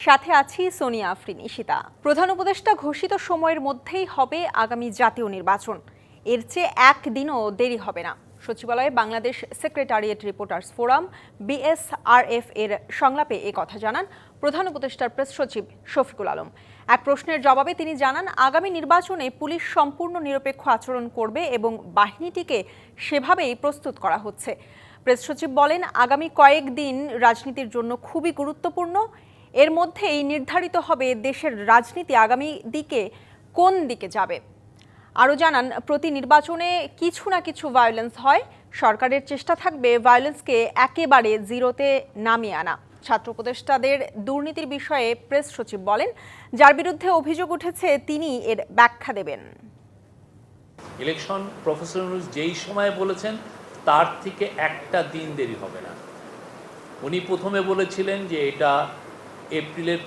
সাথে আছি সোনিয়া আফরিন ঈশিতা। প্রধান উপদেষ্টা ঘোষিত সময়ের মধ্যেই হবে আগামী জাতীয় নির্বাচন, এর চেয়ে একদিনও দেরি হবে না। সচিবালয়ে Bangladesh secretariat reporters forum BSRF এর সংলাপে এ কথা জানান প্রধান উপদেষ্টার প্রেস সচিব শফিকুল আলম। এক প্রশ্নের জবাবে তিনি জানান, আগামী নির্বাচনে পুলিশ সম্পূর্ণ নিরপেক্ষ আচরণ করবে এবং বাহিনীটিকে সেভাবেই প্রস্তুত করা হচ্ছে। প্রেস সচিব বলেন, আগামী কয়েকদিন রাজনীতির জন্য খুবই গুরুত্বপূর্ণ। এর মধ্যেই নির্ধারিত হবে দেশের রাজনীতি আগামী কোন দিকে যাবে। আরও জানান, প্রতি নির্বাচনে কিছু না কিছু ভায়োলেন্স হয়, সরকারের চেষ্টা থাকবে ভায়োলেন্সকে একেবারে জিরোতে নামিয়ে আনা। ছাত্র উপদেষ্টাদের দুর্নীতির বিষয়ে প্রেস সচিব বলেন, যার বিরুদ্ধে অভিযোগ উঠেছে তিনি এর ব্যাখ্যা দেবেন। ইলেকশন প্রফেসর যেই সময় বলেছেন তার থেকে একটা দিন দেরি হবে না। উনি প্রথমে বলেছিলেন যে এটা এপ্রিলের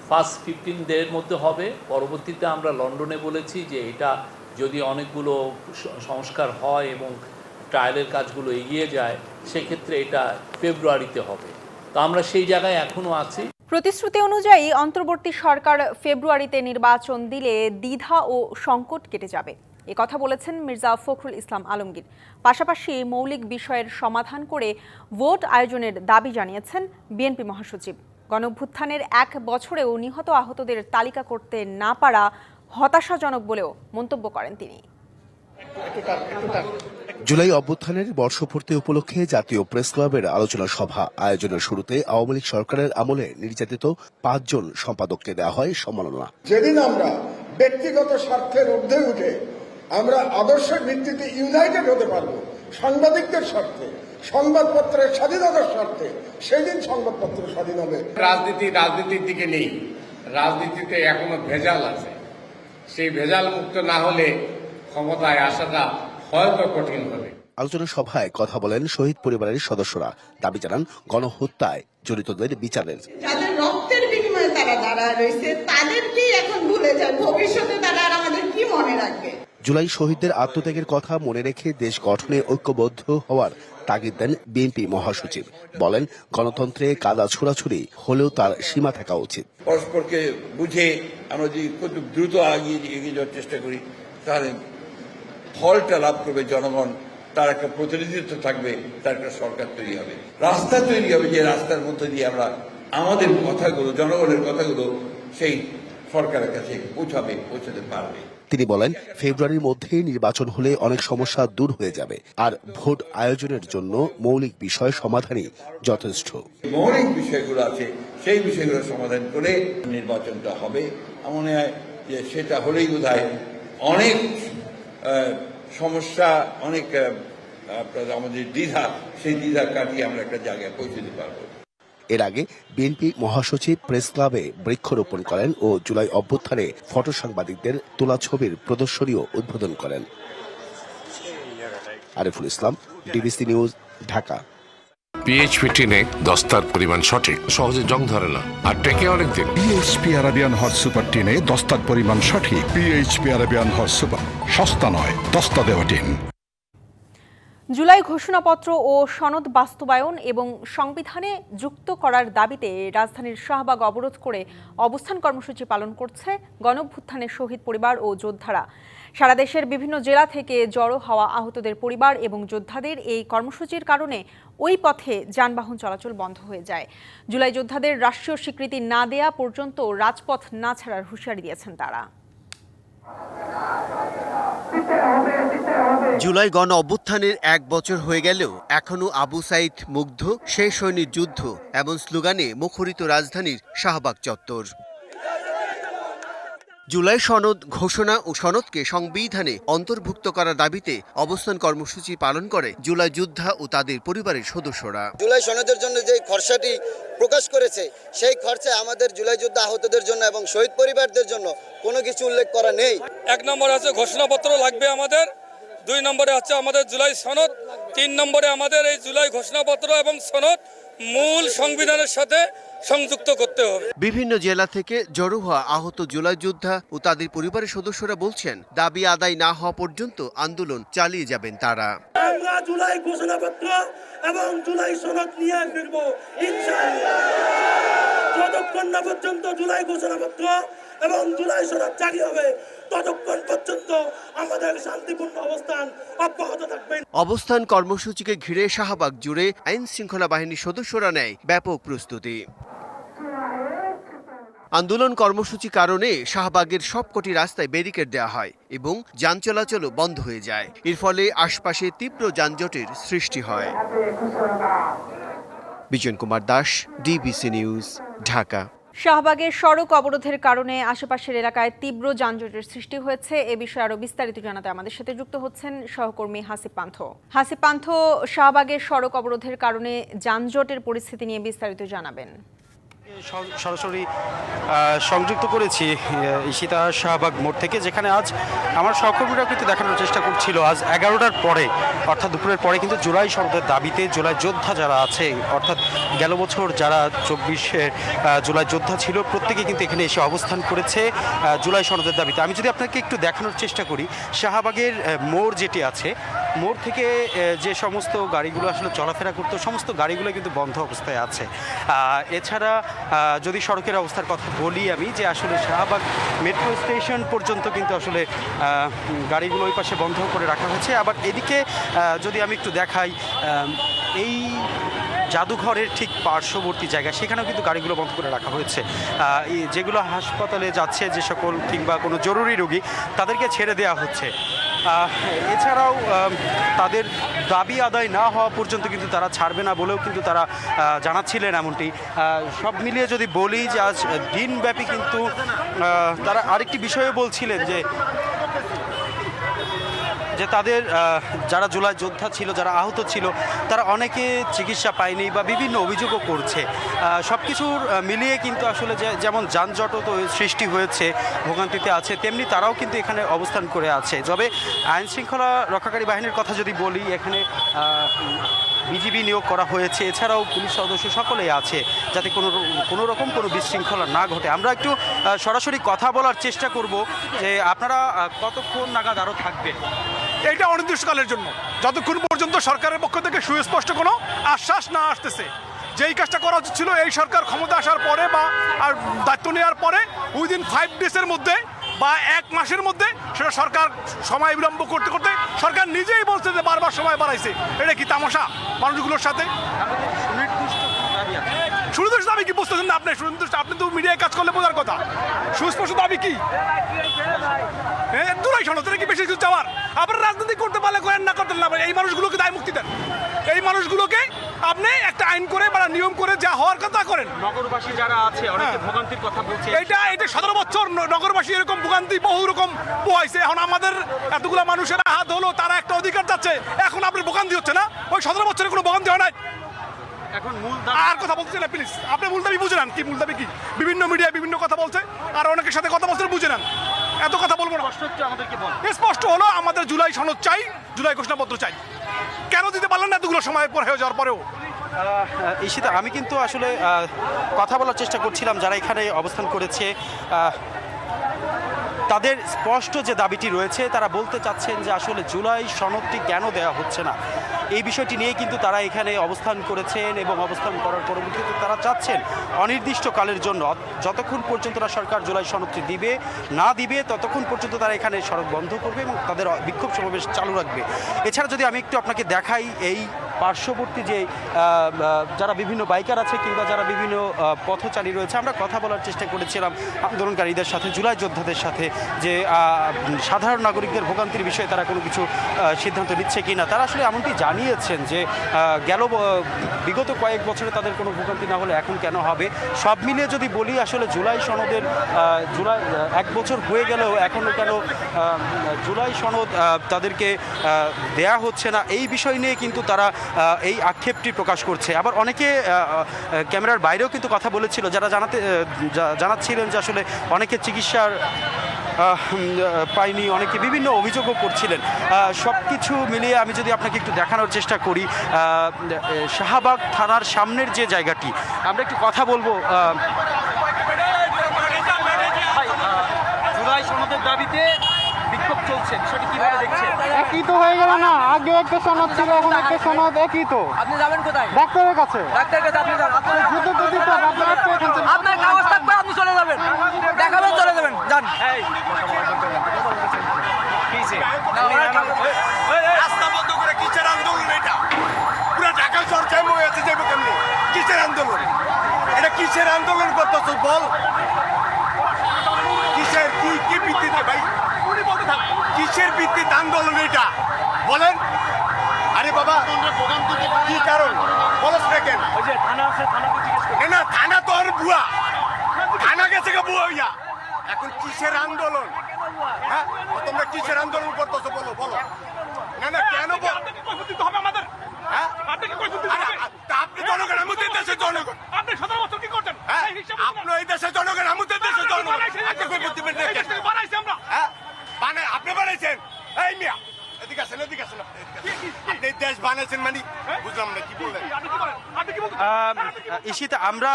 ফার্স্ট 15 ডের মধ্যে হবে। পরবর্তীতে আমরা লন্ডনে বলেছি যে এটা যদি অনেকগুলো সংস্কার হয় এবং ট্রায়ালের কাজগুলো এগিয়ে যায়, সেক্ষেত্রে এটা ফেব্রুয়ারিতে হবে। তো আমরা সেই জায়গায় এখনও আছি। প্রতিশ্রুতি অনুযায়ী অন্তর্বর্তী সরকার ফেব্রুয়ারিতে নির্বাচন দিলে দ্বিধা ও সংকট কেটে যাবে, কথা বলেছেন মির্জা ফখরুল ইসলাম আলমগীর। পাশাপাশি মৌলিক বিষয়ের সমাধান করে ভোট আয়োজনের দাবি জানিয়েছেন বিএনপি মহাসচিব। গণঅভ্যুত্থানের 1 বছরেও নিহত আহতদের তালিকা করতে না পারা হতাশাজনক বলেও মন্তব্য করেন তিনি। জুলাই অভ্যুত্থানের বর্ষপূর্তি উপলক্ষে জাতীয় প্রেস ক্লাবের আলোচনা সভা আয়োজনের শুরুতে আওয়ামী লীগ সরকারের আমলে নির্যাতিত 5 জন সম্পাদককে দেওয়া হয় সম্মাননা। যেদিন আমরা ব্যক্তিগত স্বার্থের ঊর্ধ্বে উঠে আমরা আদর্শের ভিত্তিতে ইউনাইটেড হতে পারবো, সাংবাদিকদের স্বার্থে, সংবাদপত্রের স্বাধীনতার স্বার্থে, সেদিন সংবাদপত্র স্বাধীন হবে। রাজনীতির দিকে নেই, রাজনীতিতে এখনো ভেজাল আছে। সেই ভেজাল মুক্ত না হলে ক্ষমতায় আসাটা হয়তো কঠিন হবে। আলোচনা সভায় কথা বলেন শহীদ পরিবারের সদস্যরা, দাবি জানান গণহত্যায় জড়িতদের বিচারের। যাদের রক্তের বিনিময়ে তারা দাঁড়ায় রয়েছে তাদেরকেই এখন ভুলে যায়, ভবিষ্যতে তারা আর আমাদের কি মনে রাখবে। জুলাই শহীদদের আত্মত্যাগের কথা মনে রেখে দেশ গঠনে ঐক্যবদ্ধ হওয়ার তাগিদ দেন বিএনপি মহাসচিব। বলেন, গণতন্ত্রে কাদা ছোড়াছুড়ি হলেও তার সীমা থাকা উচিত। পরস্পরকে বুঝে আমরা যদি খুব দ্রুত এগিয়ে যাওয়ার চেষ্টা করি, তাহলে ফলটা লাভ করবে জনগণ, তার একটা প্রতিনিধিত্ব থাকবে, তার একটা সরকার তৈরি হবে, রাস্তা তৈরি হবে, যে রাস্তার মধ্যে দিয়ে আমরা আমাদের কথাগুলো, জনগণের কথাগুলো সেই সরকারের কাছে পৌঁছাতে পারবে। তিনি বলেন, ফেব্রুয়ারির মধ্যেই নির্বাচন হলে অনেক সমস্যা দূর হয়ে যাবে, আর ভোট আয়োজনের জন্য মৌলিক বিষয় সমাধানই যথেষ্ট। মৌলিক বিষয়গুলো আছে, সেই বিষয়গুলো সমাধান করে নির্বাচনটা হবে। আমার মনে হয় যে সেটা হলেই বোধহয় অনেক সমস্যা, অনেক আমাদের দ্বিধা, সেই দ্বিধা কাটিয়ে আমরা একটা জায়গায় পৌঁছতে পারবো। এর আগে বিএনপি মহাসচিব প্রেস ক্লাবে বৃক্ষরোপণ করেন ও জুলাই অভ্যুত্থানে ফটো সাংবাদিকদের তোলা ছবির প্রদর্শনীও উদ্বোধন করেন। Ariful Islam, DBC news, Dhaka. PHP টিনে দস্তার পরিমাণ সঠিক, সহজে জং ধরে না আর টেকে অনেকদিন। পিএইচপি আরাবিয়ান হট সুপার টিনে দস্তার পরিমাণ সঠিক। পিএইচপি আরাবিয়ান হট সুপার, সস্তা নয়, দস্তা দেওয়া টিন। জুলাই ঘোষণাপত্র ও সনদ বাস্তবায়ন এবং সংবিধানে যুক্ত করার দাবিতে রাজধানীর শাহবাগ অবরোধ করে অবস্থান কর্মসূচি পালন করছে গণঅভ্যুত্থানের শহীদ পরিবার ও যোদ্ধারা। সারা দেশের বিভিন্ন জেলা থেকে জড়ো হওয়া আহতদের পরিবার এবং যোদ্ধাদের এই কর্মসূচির কারণে ওই পথে যানবাহন চলাচল বন্ধ হয়ে যায়। জুলাই যোদ্ধাদের রাষ্ট্রীয় স্বীকৃতি না দেয়া পর্যন্ত রাজপথ না ছাড়ার হুঁশিয়ারি দিয়েছেন তারা। জুলাই গণ অভ্যুত্থানের 1 বছর হয়ে গেলেও এখনো আবু সাইদ মুগ্ধ, শেষ হয়নি যুদ্ধ এমন স্লোগানে মুখরিত রাজধানীর শাহবাগ চত্বর। জুলাই সনদ ঘোষণা ও সনদকে সংবিধানে অন্তর্ভুক্ত করার দাবিতে অবস্থান কর্মসূচি পালন করে জুলাই যোদ্ধা ও তাদের পরিবারের সদস্যরা। জুলাই সনদের জন্য যে খরচাটি প্রকাশ করেছে, সেই খরচায় আমাদের জুলাই যোদ্ধা আহতদের জন্য এবং শহীদ পরিবারদের জন্য কোনো কিছু উল্লেখ করা নেই। 1 নম্বরে আছে ঘোষণাপত্র লাগবে আমাদের, 2 নম্বরে হচ্ছে আমাদের জুলাই সনদ, 3 নম্বরে আমাদের এই জুলাই ঘোষণাপত্র এবং সনদ মূল সংবিধানের সাথে সংযুক্ত করতে হবে। বিভিন্ন জেলা থেকে জড়ো হওয়া আহত জুলাই যোদ্ধা ও তাদের পরিবারের সদস্যরা বলছেন, দাবি আদায় না হওয়া পর্যন্ত আন্দোলন চালিয়ে যাবেন তারা। আমরা জুলাই ঘোষণাপত্র এবং জুলাই সনদ নিয়ে ফিরব ইনশাআল্লাহ। যতক্ষণ না পর্যন্ত জুলাই ঘোষণাপত্র এবং জুলাই সনদ জারি হবে ততক্ষণ পর্যন্ত আমাদের শান্তিপূর্ণ অবস্থান অব্যাহত থাকবে। অবস্থান কর্মসূচিকে ঘিরে শাহবাগ জুড়ে আইন শৃঙ্খলা বাহিনীর সদস্যরা নেয় ব্যাপক প্রস্তুতি। আন্দোলন কর্মসূচি কারণে শাহবাগের সবকটি রাস্তায় ব্যারিকেড দেওয়া হয় এবং যান চলাচলও বন্ধ হয়ে যায়। এর ফলে আশপাশে তীব্র যানজটের সৃষ্টি হয়। Bijan Kumar Das, DBC news, Dhaka. শাহবাগের সড়ক অবরোধের কারণে আশেপাশের এলাকায় তীব্র যানজটের সৃষ্টি হয়েছে। এ বিষয়ে আরো বিস্তারিত জানাতে আমাদের সাথে যুক্ত হচ্ছেন সহকর্মী হাসিব পান্থ। হাসিব পান্থ, শাহবাগের সড়ক অবরোধের কারণে যানজটের পরিস্থিতি নিয়ে বিস্তারিত জানাবেন। সরাসরি সংযুক্ত করেছি ঈশিতা শাহবাগ মোড় থেকে, যেখানে আজ আমার সহকর্মীরা কিন্তু দেখানোর চেষ্টা করছিল আজ 11টার পরে অর্থাৎ দুপুরের পরে কিন্তু জুলাই সনদের দাবিতে জুলাই যোদ্ধা যারা আছে অর্থাৎ গেল বছর যারা 24 জুলাই যোদ্ধা ছিল প্রত্যেকে কিন্তু এখানে এসে অবস্থান করেছে জুলাই সনদের দাবিতে। আমি যদি আপনাকে একটু দেখানোর চেষ্টা করি, শাহবাগের মোড় যেটি আছে, মোড় থেকে যে সমস্ত গাড়িগুলো আসলে চলাফেরা করতো সমস্ত গাড়িগুলো কিন্তু বন্ধ অবস্থায় আছে। এছাড়া যদি সড়কের অবস্থার কথা বলি আমি, যে আসলে শাহবাগ মেট্রো স্টেশন পর্যন্ত কিন্তু আসলে গাড়িগুলো ওই পাশে বন্ধ করে রাখা হয়েছে। আবার এদিকে যদি আমি একটু দেখাই, এই জাদুঘরের ঠিক পার্শ্ববর্তী জায়গা সেখানেও কিন্তু গাড়িগুলো বন্ধ করে রাখা হয়েছে। যেগুলো হাসপাতালে যাচ্ছে যে সকল কিংবা কোনো জরুরি রোগী তাদেরকে ছেড়ে দেওয়া হচ্ছে। এছাড়াও তাদের দাবি আদায় না হওয়া পর্যন্ত কিন্তু তারা ছাড়বে না বলেও কিন্তু তারা জানাচ্ছিলেন এমনটি। সব মিলিয়ে যদি বলি যে আজ দিনব্যাপী কিন্তু তারা আরেকটি বিষয়ে বলছিলেন যে তাদের যারা জুলাই যোদ্ধা ছিল, যারা আহত ছিল, তারা অনেকে চিকিৎসা পায়নি বা বিভিন্ন অভিযোগও করছে। সব কিছুর মিলিয়ে কিন্তু আসলে যেমন যানজটও তো সৃষ্টি হয়েছে, ভোগান্তিতে আছে, তেমনি তারাও কিন্তু এখানে অবস্থান করে আছে। তবে আইন শৃঙ্খলা রক্ষাকারী বাহিনীর কথা যদি বলি, এখানে বিজিবি নিয়োগ করা হয়েছে, এছাড়াও পুলিশ সদস্য সকলেই আছে যাতে কোনো রকম কোনো বিশৃঙ্খলা না ঘটে। আমরা একটু সরাসরি কথা বলার চেষ্টা করব যে আপনারা কতক্ষণ নাগাদ আরও থাকবেন? এটা অনির্দিষ্টকালের জন্য, যতক্ষণ পর্যন্ত সরকারের পক্ষ থেকে সুস্পষ্ট কোনো আশ্বাস না আসতেছে। যেই কাজটা করা উচিত ছিল এই সরকার ক্ষমতা আসার পরে বা আর দায়িত্ব নেওয়ার পরে উইদিন 5 ডেজের মধ্যে বা 1 মাসের মধ্যে, সেটা সরকার সময় বিলম্ব করতে করতে সরকার নিজেই বলছে যে বারবার সময় বাড়াইছে। এটা কি তামাশা মানুষগুলোর সাথে? সুনির্দিষ্ট দাবি কি বুঝতেছেন না আপনি? সুনির্দিষ্ট, আপনি তো মিডিয়ায় কাজ করলে বোঝার কথা। সুস্পষ্ট দাবি কি? জুলাই সনদ, এটা কি বেশি কিছু চাওয়ার? আপনারা রাজনীতি করতে পারলে করেন, না করতে না, এই মানুষগুলোকে দায় মুক্তি দেন। এই মানুষগুলোকে আপনি একটা আইন করে বা নিয়ম করে যা হওয়ার কথা করেন। নগরবাসী যারা আছে অনেকে ভোগান্তির কথা বলছে। এটা 17 বছর নগরবাসী এরকম ভোগান্তি বহু রকম পোহাইছে। এখন আমাদের এতগুলো মানুষের হাত হলো, তারা একটা অধিকার যাচ্ছে, এখন আপনার ভোগান্তি হচ্ছে না? ওই 17 বছরের কোনো ভোগান্তি হয় নাই। এখন আর কথা বলতে না প্লিজ, আপনি মূল দাবি বুঝে নেন। কি মূল দাবি কি? বিভিন্ন মিডিয়ায় বিভিন্ন কথা বলছে, আর অনেকের সাথে কথা বলছে, বুঝে নেন। এত কথা বলবো না, স্পষ্ট হলো আমাদের জুলাই সনদ চাই, জুলাই ঘোষণাপত্র চাই। কেন দিতে পারলেন না এতগুলো সময় পর হয়ে যাওয়ার পরেও? ঈশিতা, আমি কিন্তু আসলে কথা বলার চেষ্টা করছিলাম যারা এখানে অবস্থান করেছে, তাদের স্পষ্ট যে দাবিটি রয়েছে, তারা বলতে চাচ্ছেন যে আসলে জুলাই সনদটি কেন দেওয়া হচ্ছে না, এই বিষয়টি নিয়ে কিন্তু তারা এখানে অবস্থান করেছেন এবং অবস্থান করার পরবর্তীতে তারা চাচ্ছেন অনির্দিষ্টকালের জন্য, যতক্ষণ পর্যন্ত না সরকার জুলাই সনদটি দিবে না দিবে ততক্ষণ পর্যন্ত তারা এখানে সড়ক বন্ধ করবে এবং তাদের বিক্ষোভ সমাবেশ চালু রাখবে। এছাড়া যদি আমি একটু আপনাকে দেখাই, এই পার্শ্ববর্তী যে যারা বিভিন্ন বাইকার আছে কিংবা যারা বিভিন্ন পথচারী রয়েছে, আমরা কথা বলার চেষ্টা করেছিলাম আন্দোলনকারীদের সাথে, জুলাই যোদ্ধাদের সাথে, যে সাধারণ নাগরিকদের ভোগান্তির বিষয়ে তারা কোনো কিছু সিদ্ধান্ত নিচ্ছে কি না। তারা আসলে এমনটি জানিয়েছেন যে বিগত কয়েক বছরে তাদের কোনো ভোগান্তি না হলে এখন কেন হবে। সব মিলিয়ে যদি বলি, আসলে জুলাই সনদের জুলাই 1 বছর হয়ে গেলেও এখনও কেন জুলাই সনদ তাদেরকে দেয়া হচ্ছে না, এই বিষয় নিয়ে কিন্তু তারা এই আক্ষেপটি প্রকাশ করছে। আবার অনেকে ক্যামেরার বাইরেও কিন্তু কথা বলেছিল, যারা জানাচ্ছিলেন যে আসলে অনেকে চিকিৎসার পাইনি, অনেকে বিভিন্ন অভিযোগও করছিলেন। সব কিছু মিলিয়ে আমি যদি আপনাকে একটু দেখানোর চেষ্টা করি, শাহবাগ থানার সামনের যে জায়গাটি, আমরা একটু কথা বলবো। জুলাই সনদের দাবিতে বিক্ষোভ চলছে, বিষয়টি কিভাবে দেখছেন? একই তো হয়ে গেল না, আগে একটা সনদ ছিল, এখন একটা সনদ, একই তো। আপনি যাবেন কোথায়? ডাক্তারের কাছে। ডাক্তারের কাছে আপনি যান, আপনার কাগজ থাকবে, আপনি চলে যাবেন, দেখাবেন, চলে যাবেন, যান। রাস্তা বন্ধ করে কিসের আন্দোলন এটা? পুরো ঢাকা শহর জ্যাম হয়ে আছে, যাইব কেমনি? কিসের আন্দোলন এটা? কিসের আন্দোলন করতেছ বল? কিসের কি কি ভিত্তিতে ভাই? কিসের ভিত্তিতে আন্দোলন এটা বলেন? আরে বাবা, কি কারণ বলস না কেন? না থানা তো আর বুয়া, থানা গেছে গে বুয়া হইয়া। এখন কিসের আন্দোলন? হ্যাঁ, তোমরা কিসের আন্দোলন করতেছো বলো বলো? না কেন আমাদের? হ্যাঁ, আপনি জনগণ, আমাদের দেশের জনগণ। আপনি 17 বছর কি করছেন? আপনি এই দেশের জনগণ, আমাদের দেশের জনগণ। আপনি বানাইছেন? এই মিয়া, এদিকে আসেন, এদিকে আসেন। আপনি দেশ বানাইছেন মানে বুঝলাম না, কি বললেন? ইসিতে আমরা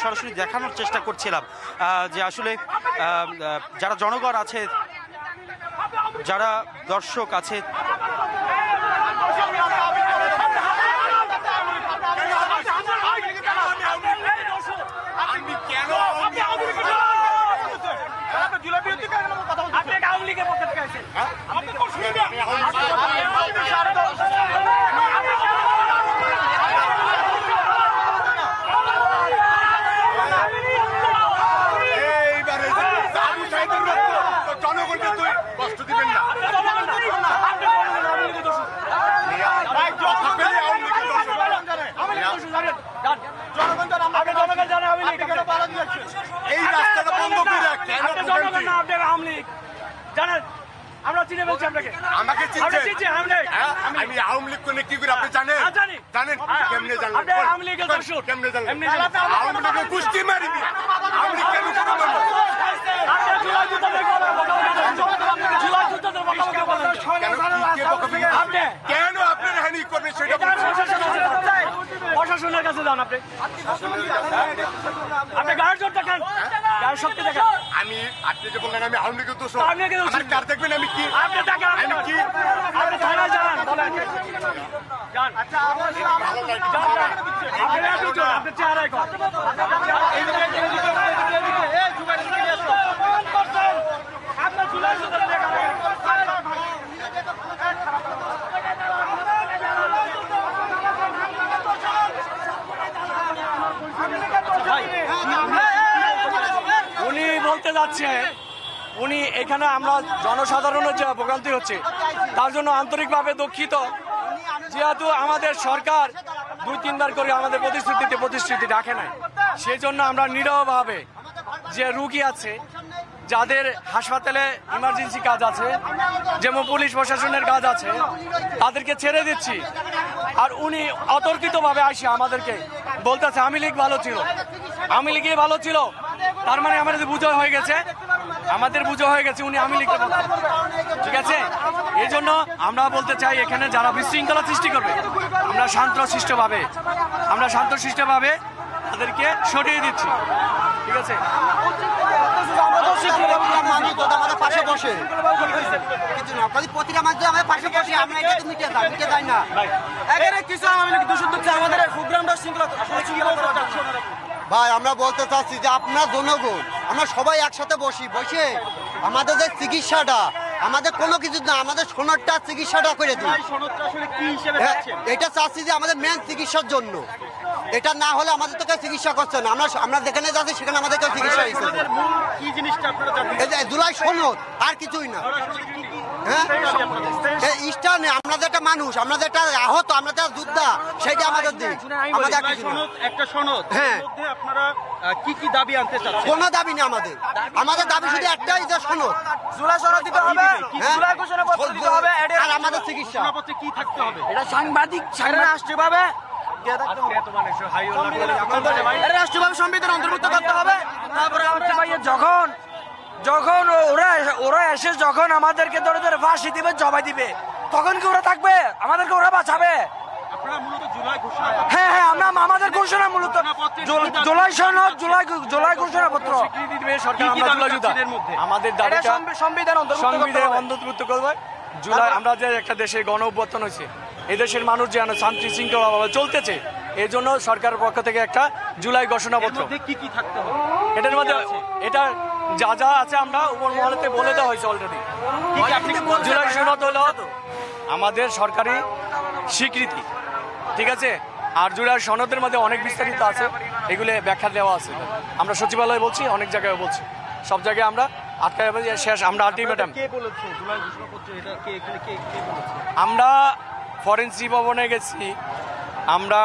সরাসরি দেখানোর চেষ্টা করছিলাম যে আসলে যারা জনগণ আছে, যারা দর্শক আছে, জনগণকে তুই কষ্ট দিবেন না। এই রাস্তাটা বন্ধ করে জানেন, আমরা চিনে বলছি আপনাকে। আমাকে চিনছেন? আমি আওয়ামী লীগ কোনে কি করে আপনি জানেন? জানেন কেমনে জানেন? আপনি আওয়ামী লীগের দর্শক, কেমনে জানেন? আওয়ামী লীগের কুস্তি মারিবি। আওয়ামী লীগ কেন করবেন? কেন আপনার হানি করবে সেটা প্রশাসনের কাছে যান। আপনি গায়ের জোর দেখান, গায়ের শক্তি দেখান। আমি আপনি যে বললেন আমি আওয়ামী লীগের দোষ, আমার কার দেখবেন আমি কি? আপনি দেখেন, আমি কি? আপনি থানায় যান, বলেন যান। আচ্ছা, আপনি চেহারায় কর। উনি বলতে যাচ্ছে, উনি এখানে আমরা জনসাধারণের যে ভোগান্তি হচ্ছে তার জন্য আন্তরিকভাবে দুঃখিত। যেহেতু আমাদের সরকার 2-3বার করে আমাদের প্রতিশ্রুতি রাখে নাই, সেই জন্য আমরা নীরবভাবে যে রুগী আছে, যাদের হাসপাতালে ইমার্জেন্সি কাজ আছে, যেমন পুলিশ প্রশাসনের কাজ আছে, তাদেরকে ছেড়ে দিচ্ছি। আর উনি অতর্কিতভাবে আসে আমাদেরকে বলতেছে আওয়ামী লীগ ভালো ছিল, আওয়ামী লীগই ভালো ছিল। তার মানে আমাদের বুঝো হয়ে গেছে, উনি আওয়ামী লীগের পক্ষে। ঠিক আছে, এই জন্য আমরা বলতে চাই, এখানে যারা বিশৃঙ্খলা সৃষ্টি করবে, আমরা শান্তশিষ্টভাবে তাদেরকে সরিয়ে দিচ্ছি। ঠিক আছে, পাশে বসে কিছু না, প্রতিটা মাঝে আমাদের পাশে বসে আমরা এটা তো মিটে যাই না। কিছু আমাদের দূষণ হচ্ছে, আমাদের প্রোগ্রামটা শৃঙ্খলা। ভাই, আমরা বলতে চাচ্ছি যে আপনার জনগণ, আমরা সবাই একসাথে বসে আমাদের যে চিকিৎসাটা, আমাদের কোনো কিছু না, আমাদের সনদটা চিকিৎসাটা করে দিই। এটা চাচ্ছি যে আমাদের মেন চিকিৎসার জন্য, এটা না হলে আমাদের তো কেউ চিকিৎসা করছে না। আমরা যেখানে যাচ্ছি সেখানে আমাদের কেউ চিকিৎসা হচ্ছে। জুলাই সনদ, আর কিছুই না। হ্যাঁ, ইস্টার নেই, আমরা যে একটা মানুষ, আমরা যে একটা আহত, আমরা যে যোদ্ধা, সেটা আমাদের দিক। আমাদের একটা সনদ, হ্যাঁ, আপনারা কি কি দাবি আনতে চাচ্ছেন? কোনো দাবি নেই আমাদের, আমাদের দাবি শুধু একটাই, যে সনদ, জুলাই সনদ দিতে হবে, জুলাই ঘোষণাপত্র দিতে হবে, আর আমাদের চিকিৎসা কি থাকতে হবে, এটা সাংবাদিক রাষ্ট্রীয়ভাবে রাষ্ট্রীয়ভাবে সংবিধান অন্তর্ভুক্ত করতে হবে। তারপরে যখন যখন ওরা এসে যখন আমাদেরকে ধরে ধরে ফাঁসি দিবে, জবাই দিবে, তখন কি ওরা থাকবে? আমাদেরকে ওরা বাঁচাবে? হ্যাঁ, আমরা আমাদের ঘোষণা মূলত জুলাই সনদ, জুলাই ঘোষণাপত্র আমাদের দাবিটা সংবিধান অন্তর্ভুক্ত করবে। জুলাই আমরা যে একটা দেশে গণ অভ্যুত্থান হয়েছে, এই দেশের মানুষ যেন শান্তি শৃঙ্খলাভাবে চলতেছে, এই জন্য সরকারের পক্ষ থেকে একটা জুলাই ঘোষণাপত্র। কি থাকতে হবে এটার মধ্যে? এটা যা যা আছে আমরা উপর মহলেতে বলে দেওয়া হয়েছে অলরেডি। জুলাই সনদ হলো আমাদের সরকারি স্বীকৃতি, ঠিক আছে? আর জুলাই সনদের মধ্যে অনেক বিস্তারিত আছে, এগুলো ব্যাখ্যা দেওয়া আছে। আমরা সচিবালয়ে বলছি, অনেক জায়গায় বলছি, সব জায়গায় আমরা আটকায় শেষ। আমরা আলটিমেটাম আমরা ফরেন্সিক ভবনে গেছি, আমরা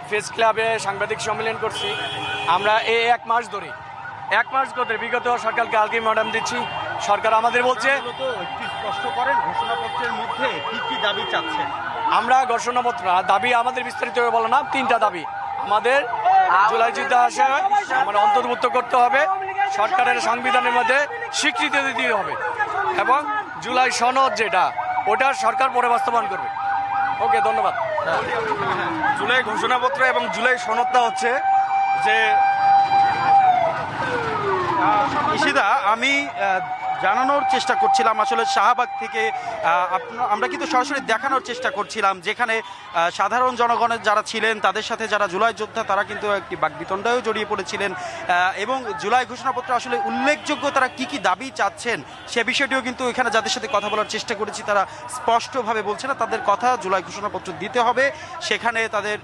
প্রেস ক্লাবে সাংবাদিক সম্মেলন করছি, আমরা এই 1 মাস ধরে বিগত সরকারকে আলটিমেটাম দিচ্ছি। সরকার আমাদের বলছে স্পষ্ট করেন ঘোষণাপত্রের মধ্যে কি দাবি চাচ্ছেন। আমরা ঘোষণাপত্র দাবি আমাদের বিস্তারিত বলো না, 3টা দাবি আমাদের। জুলাই যুদ্ধ আসে মানে অন্তর্ভুক্ত করতে হবে, সরকারের সংবিধানের মধ্যে স্বীকৃতি দিতে হবে, এবং জুলাই সনদ যেটা ওটা সরকার পরে বাস্তবায়ন করবে। ওকে, ধন্যবাদ। জুলাই ঘোষণাপত্র এবং জুলাই সনদটা হচ্ছে যে ইশিতা, আমি জানানোর চেষ্টা করছিলাম আসলে শাহবাগ থেকে আমরা কিন্তু সরাসরি দেখানোর চেষ্টা করছিলাম যেখানে সাধারণ জনগণের যারা ছিলেন তাদের সাথে যারা জুলাই যোদ্ধা তারা কিন্তু একটি বাকবিতণ্ডায়ও জড়িয়ে পড়েছিলেন, এবং জুলাই ঘোষণাপত্র আসলে উল্লেখযোগ্য তারা কি দাবি চাচ্ছেন সে বিষয়টিও কিন্তু এখানে যাদের সাথে কথা বলার চেষ্টা করেছি তারা স্পষ্টভাবে বলছে না তাদের কথা জুলাই ঘোষণাপত্র দিতে হবে, সেখানে তাদের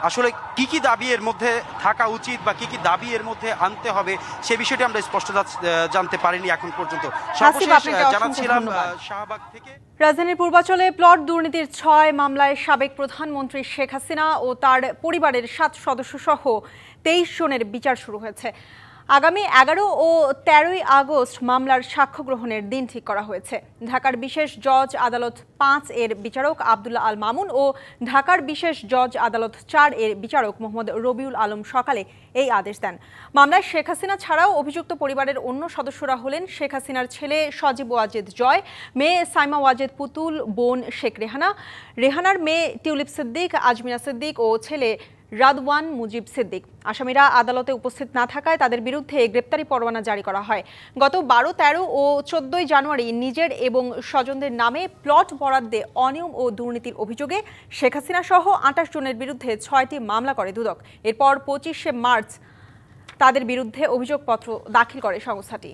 আসলে কি দাবি এর মধ্যে থাকা উচিত বা কি দাবি এর মধ্যে আনতে হবে সে বিষয়টি আমরা স্পষ্ট জানতে পারিনি এখন পর্যন্ত। জানাচ্ছিলাম শাহবাগ থেকে। রাজধানীর পূর্বাঞ্চলে প্লট দুর্নীতির 6 মামলায় সাবেক প্রধানমন্ত্রী শেখ হাসিনা ও তার পরিবারের 7 সদস্য সহ 23 জনের বিচার শুরু হয়েছে। আগামী 11 ও 13 আগস্ট মামলার সাক্ষ্য গ্রহণের দিন ঠিক করা হয়েছে। ঢাকার বিশেষ জজ আদালত 5 এর বিচারক আব্দুল্লাহ আল মামুন ও ঢাকার বিশেষ জজ আদালত 4 এর বিচারক মোহাম্মদ রবিউল আলম সকালে এই আদেশ দেন। মামলায় শেখ হাসিনা ছাড়াও অভিযুক্ত পরিবারের অন্য সদস্যরা হলেন শেখ হাসিনার ছেলে সজীব ওয়াজেদ জয়, মেয়ে সাইমা ওয়াজেদ পুতুল, বোন শেখ রেহানার মেয়ে টিউলিপ সিদ্দিক, আজমিরা সিদ্দিক ও ছেলে রাদওয়ান মুজিব সিদ্দিক। আসামিরা আদালতে উপস্থিত না থাকায় তাদের বিরুদ্ধে গ্রেপ্তারি পরোয়ানা জারি করা হয়। গত 12, 13 ও 14 জানুয়ারি নিজের এবং স্বজনদের নামে প্লট বরাদ্দে অনিয়ম ও দুর্নীতির অভিযোগে শেখ হাসিনা সহ 28 জনের বিরুদ্ধে 6টি মামলা করে দুদক। এরপর 25শে মার্চ তাদের বিরুদ্ধে অভিযোগপত্র দাখিল করে সংস্থাটি।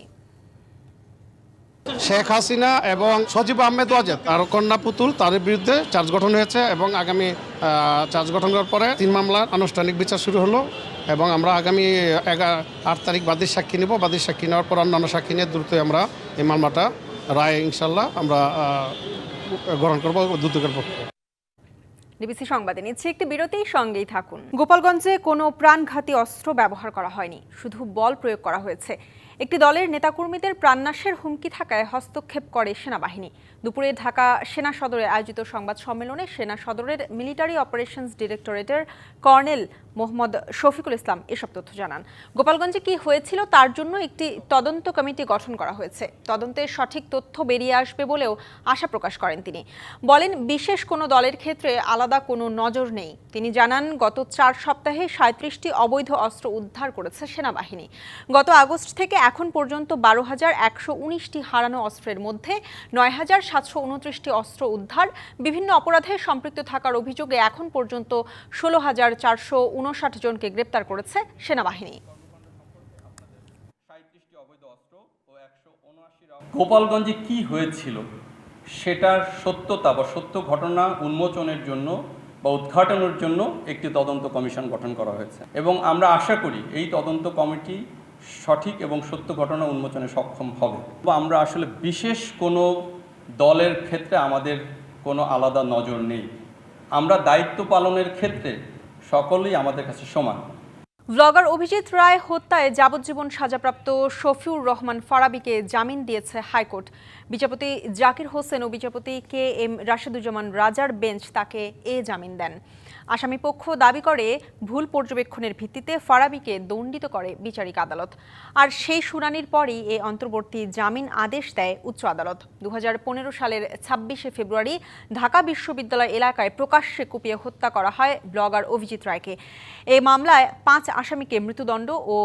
শেখ হাসিনা এবং সজীব আহমেদ ওয়াজেদ আর কন্যা পুতুল তাদের বিরুদ্ধে চার্জ গঠন হয়েছে এবং আগামী চার্জ গঠন করার পরে 3 মামলার আনুষ্ঠানিক বিচার শুরু হলো এবং আমরা আগামী 8 তারিখ বাদীর সাক্ষী নেব। বাদীর সাক্ষী নেওয়ার পর অন্যান্য সাক্ষী নিয়ে দ্রুতই আমরা এই মামলাটা রায় ইনশাল্লাহ আমরা গ্রহণ করবো দুদকের পক্ষে। ডিবিসি সংবাদে নিচ্ছে একটি বিরতির সঙ্গেই থাকুন। গোপালগঞ্জে কোনো প্রাণঘাতী অস্ত্র ব্যবহার করা হয়নি, শুধু বল প্রয়োগ করা হয়েছে। একটি দলের নেতাকর্মীদের প্রাণনাশের হুমকি থাকায় হস্তক্ষেপ করে সেনাবাহিনী। দুপুরে ঢাকা সেনা সদরে আয়োজিত সংবাদ সম্মেলনে সেনা সদরের মিলিটারি অপারেশনস ডিরেক্টরেটের কর্নেল মোহাম্মদ শফিকুল ইসলাম এসব তথ্য জানান। গোপালগঞ্জে কি হয়েছিল তার জন্য একটি তদন্ত কমিটি গঠন করা হয়েছে। তদন্তের সঠিক তথ্য বেরিয়ে আসবে বলেও আশা প্রকাশ করেন তিনি। বলেন, বিশেষ কোনো দলের ক্ষেত্রে আলাদা কোনো নজর নেই। তিনি জানান, গত 4 সপ্তাহে 37টি অবৈধ অস্ত্র উদ্ধার করেছে সেনাবাহিনী। গত আগস্ট থেকে এখন পর্যন্ত 12,119টি হারানো অস্ত্রের মধ্যে 9,729টি অস্ত্র উদ্ধার। বিভিন্ন অপরাধে সম্পৃক্ত থাকার অভিযোগে এখন পর্যন্ত 16,459 জনকে গ্রেপ্তার করেছে সেনাবাহিনী। গোপালগঞ্জে কি হয়েছিল সেটার সত্যতা বা সত্য ঘটনা উন্মোচনের জন্য বা উদ্ঘাটনের জন্য একটি তদন্ত কমিশন গঠন করা হয়েছে এবং আমরা আশা করি এই তদন্ত কমিটি সঠিক এবং সত্য ঘটনা উন্মোচনে সক্ষম হবে। আমরা আসলে বিশেষ কোনো দলের ক্ষেত্রে আমাদের কোনো আলাদা নজর নেই। আমরা দায়িত্ব পালনের ক্ষেত্রে সকলেই আমাদের কাছে সমান। ব্লগার অভিজিৎ রায় হত্যায় যাবজ্জীবন সাজাপ্রাপ্ত শফিউর রহমান ফারাবীকে জামিন দিয়েছে হাইকোর্ট। বিচারপতি জাকির হোসেন ও বিচারপতি KM রাশেদুজ্জামান রাজার বেঞ্চ তাকে এ জামিন দেন। আসামিপক্ষ দাবি করে ভুল পর্যবেক্ষণের ভিত্তিতে ফারাবীকে দণ্ডিত করে বিচারিক আদালত। আর সেই শুনানির পরই এই অন্তর্বর্তী জামিন আদেশ দেয় উচ্চ আদালত। 2015 সালের 26শে ফেব্রুয়ারি ঢাকা বিশ্ববিদ্যালয় এলাকায় প্রকাশ্যে কুপিয়ে হত্যা করা হয় ব্লগার অভিজিৎ রায়কে। এই মামলায় 5 আসামিকে মৃত্যুদণ্ড ও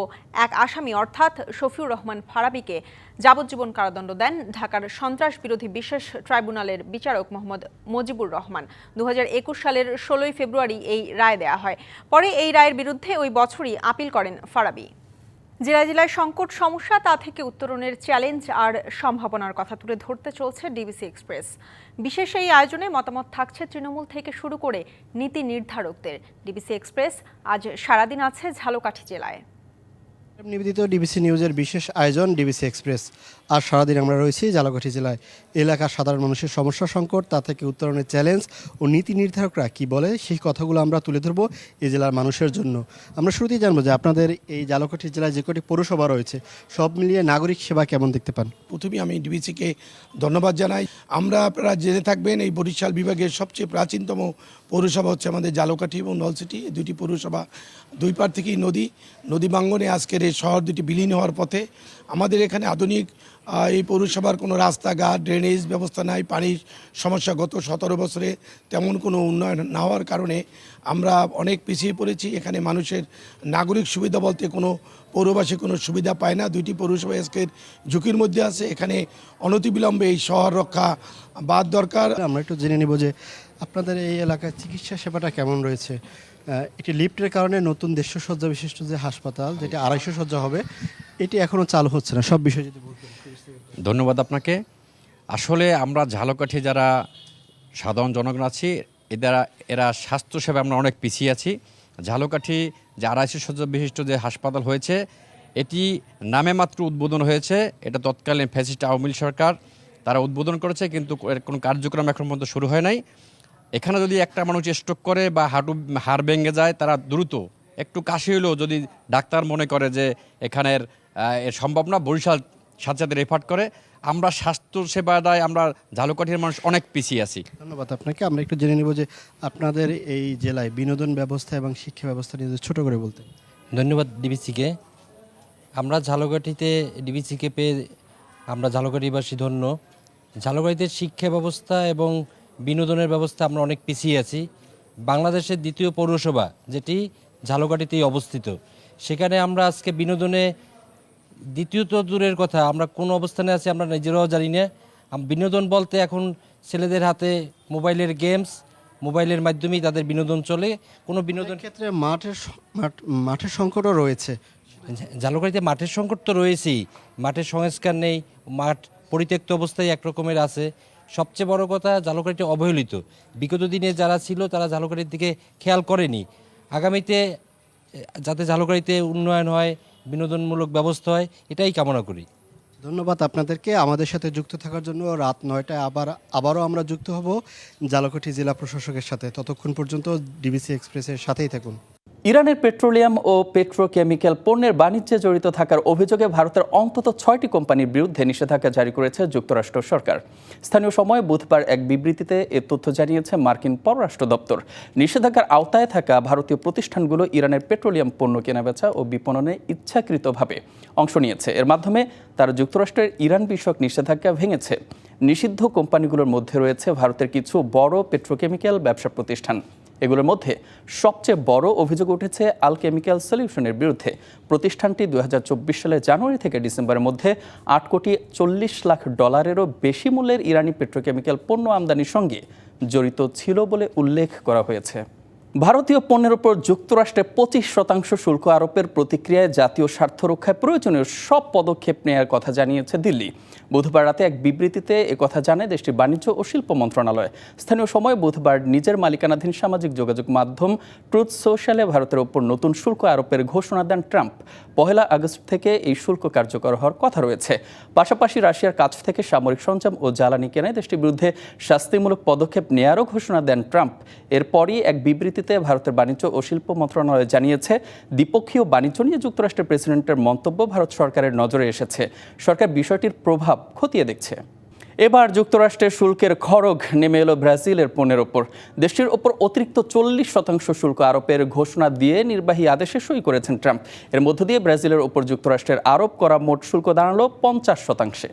1 আসামি অর্থাৎ শফিউর রহমান ফারাবীকে যাবজ্জীবন কারাদণ্ড দেন ঢাকার সন্ত্রাস বিরোধী বিশেষ ট্রাইব্যুনালের বিচারক মোহাম্মদ মজিবুর রহমান। 2021 সালের 16 ফেব্রুয়ারি এই রায় দেয়া হয়। পরে এই রায়ের বিরুদ্ধে ওই বছরই আপিল করেন ফারাবী। জেলায় জেলায় সংকট সমস্যা, তা থেকে উত্তরণের চ্যালেঞ্জ আর সম্ভাবনার কথা তুলে ধরতে চলছে ডিবিসি এক্সপ্রেস। বিশেষ এই আয়োজনে মতামত থাকছে তৃণমূল থেকে শুরু করে নীতি নির্ধারকদের। ডিবিসি এক্সপ্রেস আজ সারাদিন আছে ঝালকাঠি জেলায়। নিবেদিত ডিবিসি নিউজের বিশেষ আয়োজন ডিবিসি এক্সপ্রেস। আর সারাদিন আমরা রয়েছি ঝালকাঠি জেলায়। এলাকার সাধারণ মানুষের সমস্যা সংকট, তা থেকে উত্তরণের চ্যালেঞ্জ ও নীতি নির্ধারকরা কি বলে, সেই কথাগুলো আমরা তুলে ধরবো এই জেলার মানুষের জন্য। আমরা শুরুতেই জানবো যে আপনাদের এই ঝালকাঠি জেলায় যে কটি পৌরসভা রয়েছে সব মিলিয়ে নাগরিক সেবা কেমন দেখতে পান? প্রথমেই আমি ডিবিসিকে ধন্যবাদ জানাই। আমরা আপনারা জেনে থাকবেন এই বরিশাল বিভাগের সবচেয়ে প্রাচীনতম পৌরসভা হচ্ছে আমাদের ঝালকাঠি এবং নলছিটি। এই দুটি পৌরসভা, দুই পার থেকেই নদী বাঙ্গনে আজকের এই শহর দুটি বিলীন হওয়ার পথে। আমাদের এখানে আধুনিক এই পৌরসভার কোনো রাস্তাঘাট, ড্রেনেজ ব্যবস্থা নাই, পানির সমস্যা গত 17 বছরে তেমন কোনো উন্নয়ন না হওয়ার কারণে আমরা অনেক পিছিয়ে পড়েছি। এখানে মানুষের নাগরিক সুবিধা বলতে কোনো পৌরবাসী কোনো সুবিধা পায় না। দুইটি পৌরসভা আজকের ঝুঁকির মধ্যে আছে। এখানে অনতিবিলম্বে এই শহর রক্ষা বাদ দরকার। আমরা একটু জেনে নেব যে আপনাদের এই এলাকায় চিকিৎসা সেবাটা কেমন রয়েছে। এটি লিফটের কারণে নতুন 150 শয্যা বিশিষ্ট যে হাসপাতাল, যেটি 250 শয্যা হবে, এটি এখনও চালু হচ্ছে না। সব বিষয় যদি বলতেন। ধন্যবাদ আপনাকে। আসলে আমরা ঝালকাঠি যারা সাধারণ জনগণ আছি, এরা স্বাস্থ্যসেবা আমরা অনেক পিছিয়ে আছি। ঝালকাঠি যে 250 শয্যা বিশিষ্ট যে হাসপাতাল হয়েছে, এটি নামে মাত্র উদ্বোধন হয়েছে। এটা তৎকালীন ফ্যাসিস্ট আওয়ামী লীগ সরকার তারা উদ্বোধন করেছে, কিন্তু এর কোনো কার্যক্রম এখন পর্যন্ত শুরু হয় নাই। এখানে যদি একটা মানুষ স্ট্রোক করে বা হাড় ভেঙে যায়, তারা দ্রুত একটু কাশি হলেও যদি ডাক্তার মনে করে যে এখানের সম্ভব না, বরিশাল সাথে সাথে রেফার করে। আমরা স্বাস্থ্য সেবায় আমরা ঝালকাঠির মানুষ অনেক পিছিয়ে আছি। ধন্যবাদ আপনাকে। আমরা একটু জেনে নেব যে আপনাদের এই জেলায় বিনোদন ব্যবস্থা এবং শিক্ষা ব্যবস্থা নিয়ে ছোট করে বলতে। ধন্যবাদ ডিবিসিকে। আমরা ঝালকাঠিতে ডিবিসিকে পেয়ে আমরা ঝালকাঠিবাসী ধন্য। ঝালকাঠিতে শিক্ষা ব্যবস্থা এবং বিনোদনের ব্যবস্থা আমরা অনেক পিছিয়ে আছি। বাংলাদেশের দ্বিতীয় পৌরসভা যেটি ঝালকাঠিতেই অবস্থিত, সেখানে আমরা আজকে বিনোদনে দ্বিতীয়ত দূরের কথা, আমরা কোন অবস্থানে আছি আমরা নিজেরাও জানি না। বিনোদন বলতে এখন ছেলেদের হাতে মোবাইলের গেমস, মোবাইলের মাধ্যমেই তাদের বিনোদন চলে। কোনো বিনোদন ক্ষেত্রে মাঠের সংকটও রয়েছে। ঝালকাঠিতে মাঠের সংকট তো রয়েছেই, মাঠের সংস্কার নেই, মাঠ পরিত্যক্ত অবস্থায় একরকমের আছে। সবচেয়ে বড় কথা, ঝালকাঠিতে অবহেলিত। বিগত দিনে যারা ছিল তারা ঝালকাঠির দিকে খেয়াল করেনি। আগামীতে যাতে ঝালকাঠিতে উন্নয়ন হয়, বিনোদনমূলক ব্যবস্থা হয়, এটাই কামনা করি। ধন্যবাদ আপনাদেরকে আমাদের সাথে যুক্ত থাকার জন্য। রাত 9টায় আবারও আমরা যুক্ত হব ঝালকাঠি জেলা প্রশাসকের সাথে। ততক্ষণ পর্যন্ত ডিবিসি এক্সপ্রেসের সাথেই থাকুন। ইরানের পেট্রোলিয়াম ও পেট্রোকেমিক্যাল পণ্যের বাণিজ্যে জড়িত থাকার অভিযোগে ভারতের অন্তত 6টি কোম্পানির বিরুদ্ধে নিষেধাজ্ঞা জারি করেছে যুক্তরাষ্ট্র সরকার। স্থানীয় সময় বুধবার এক বিবৃতিতে এ তথ্য জানিয়েছে মার্কিন পররাষ্ট্র দপ্তর। নিষেধাজ্ঞার আওতায় থাকা ভারতীয় প্রতিষ্ঠানগুলো ইরানের পেট্রোলিয়াম পণ্য কেনাবেচা ও বিপণনে ইচ্ছাকৃতভাবে অংশ নিয়েছে। এর মাধ্যমে তারা যুক্তরাষ্ট্রের ইরান বিষয়ক নিষেধাজ্ঞা ভেঙেছে। নিষিদ্ধ কোম্পানিগুলোর মধ্যে রয়েছে ভারতের কিছু বড় পেট্রোকেমিক্যাল ব্যবসা প্রতিষ্ঠান। এগুলোর মধ্যে সবচেয়ে বড় অভিযোগ উঠেছে আলকেমিক্যাল সলিউশনের বিরুদ্ধে। প্রতিষ্ঠানটি 2024 সালের জানুয়ারি থেকে ডিসেম্বরের মধ্যে $8.40 লাখ বেশি মূল্যের ইরানি পেট্রোকেমিক্যাল পণ্য আমদানির সঙ্গে জড়িত ছিল বলে উল্লেখ করা হয়েছে। ভারতীয় পণ্যের উপর যুক্তরাষ্ট্রে 25% শুল্ক আরোপের প্রতিক্রিয়ায় জাতীয় স্বার্থ রক্ষায় প্রয়োজনীয় সব পদক্ষেপ নেওয়ার কথা জানিয়েছে দিল্লি। বুধবার রাতে এক বিবৃতিতে একথা জানায় দেশটির বাণিজ্য ও শিল্প মন্ত্রণালয়। স্থানীয় সময় বুধবার নিজের মালিকানাধীন সামাজিক যোগাযোগ মাধ্যম ট্রুথ সোশ্যালে ভারতের উপর নতুন শুল্ক আরোপের ঘোষণা দেন ট্রাম্প। 1 আগস্ট থেকে এই শুল্ক কার্যকর হওয়ার কথা রয়েছে। পাশাপাশি রাশিয়ার কাছ থেকে সামরিক সরঞ্জাম ও জ্বালানি কেনায় দেশটির বিরুদ্ধে শাস্তিমূলক পদক্ষেপ নেওয়ারও ঘোষণা দেন ট্রাম্প। এরপরই এক বিবৃতিতে ভারতের বাণিজ্য ও শিল্প মন্ত্রণালয় জানিয়েছে, দ্বিপক্ষীয় বাণিজ্য নিয়ে যুক্তরাষ্ট্রের প্রেসিডেন্টের মন্তব্য ভারত সরকারের নজরে এসেছে। সরকার বিষয়টির প্রভাব খতিয়ে দেখছে। এবার যুক্তরাষ্ট্রের শুল্কের খড়গ নেমে এলো ব্রাজিলের পণ্যের ওপর। দেশটির ওপর অতিরিক্ত 40% শুল্ক আরোপের ঘোষণা দিয়ে নির্বাহী আদেশে সই করেছেন ট্রাম্প। এর মধ্য দিয়ে ব্রাজিলের ওপর যুক্তরাষ্ট্রের আরোপ করা মোট শুল্ক দাঁড়ালো 50%।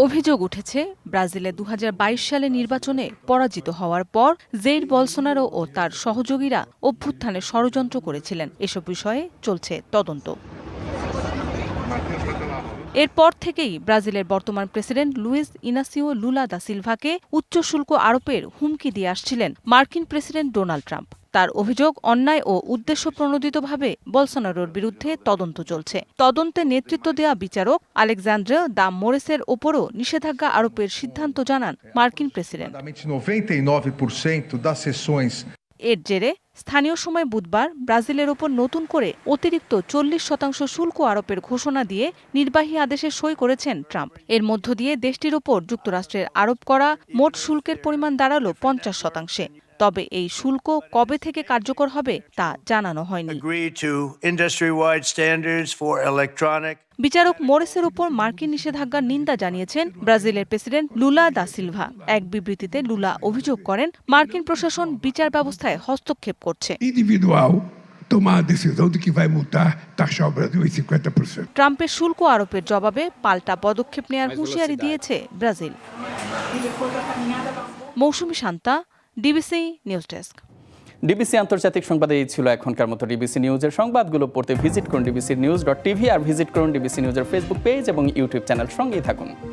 অভিযোগ উঠেছে ব্রাজিলে 2022 সালে নির্বাচনে পরাজিত হওয়ার পর জেইর বলসোনারো ও তার সহযোগীরা অভ্যুত্থানের ষড়যন্ত্র করেছিলেন। এসব বিষয়ে চলছে তদন্ত। এরপর থেকেই ব্রাজিলের বর্তমান প্রেসিডেন্ট লুইস ইনাসিও লুলা দা সিলভাকে উচ্চ শুল্ক আরোপের হুমকি দিয়ে আসছিলেন মার্কিন প্রেসিডেন্ট ডোনাল্ড ট্রাম্প। তার অভিযোগ, অন্যায় ও উদ্দেশ্য প্রণোদিতভাবে বলসোনারোর বিরুদ্ধে তদন্ত চলছে। তদন্তে নেতৃত্ব দেওয়া বিচারক আলেকজান্দ্রে দা মোরেসের ওপরও নিষেধাজ্ঞা আরোপের সিদ্ধান্ত জানান মার্কিন প্রেসিডেন্ট। এর জেরে স্থানীয় সময় বুধবার ব্রাজিলের ওপর নতুন করে অতিরিক্ত 40% শুল্ক আরোপের ঘোষণা দিয়ে নির্বাহী আদেশে সই করেছেন ট্রাম্প। এর মধ্য দিয়ে দেশটির ওপর যুক্তরাষ্ট্রের আরোপ করা মোট শুল্কের পরিমাণ দাঁড়ালো 50%। তবে এই শুল্ক কবে থেকে কার্যকর হবে তা জানানো হয়নি। বিচারক মোরেসের উপর মার্কিন নিষেধাজ্ঞার নিন্দা জানিয়েছেন ব্রাজিলের প্রেসিডেন্ট লুলা দা সিলভা। এক বিবৃতিতে লুলা অভিযোগ করেন, মার্কিন প্রশাসন বিচার ব্যবস্থায় হস্তক্ষেপ করছে। ট্রাম্পের শুল্ক আরোপের জবাবে পাল্টা পদক্ষেপ নেয়ার হুঁশিয়ারি দিয়েছে Brazil. Mousumi Shanta, DBC news desk. DBC আন্তর্জাতিক সংবাদে এই ছিল এখনকার মতো। ডিবিসি নিউজের সংবাদগুলো পড়তে ভিজিট করুন dbcnews.tv আর ভিজিট করুন ডিবিসি নিউজের ফেসবুক পেজ এবং ইউটিউব চ্যানেল। সঙ্গেই থাকুন।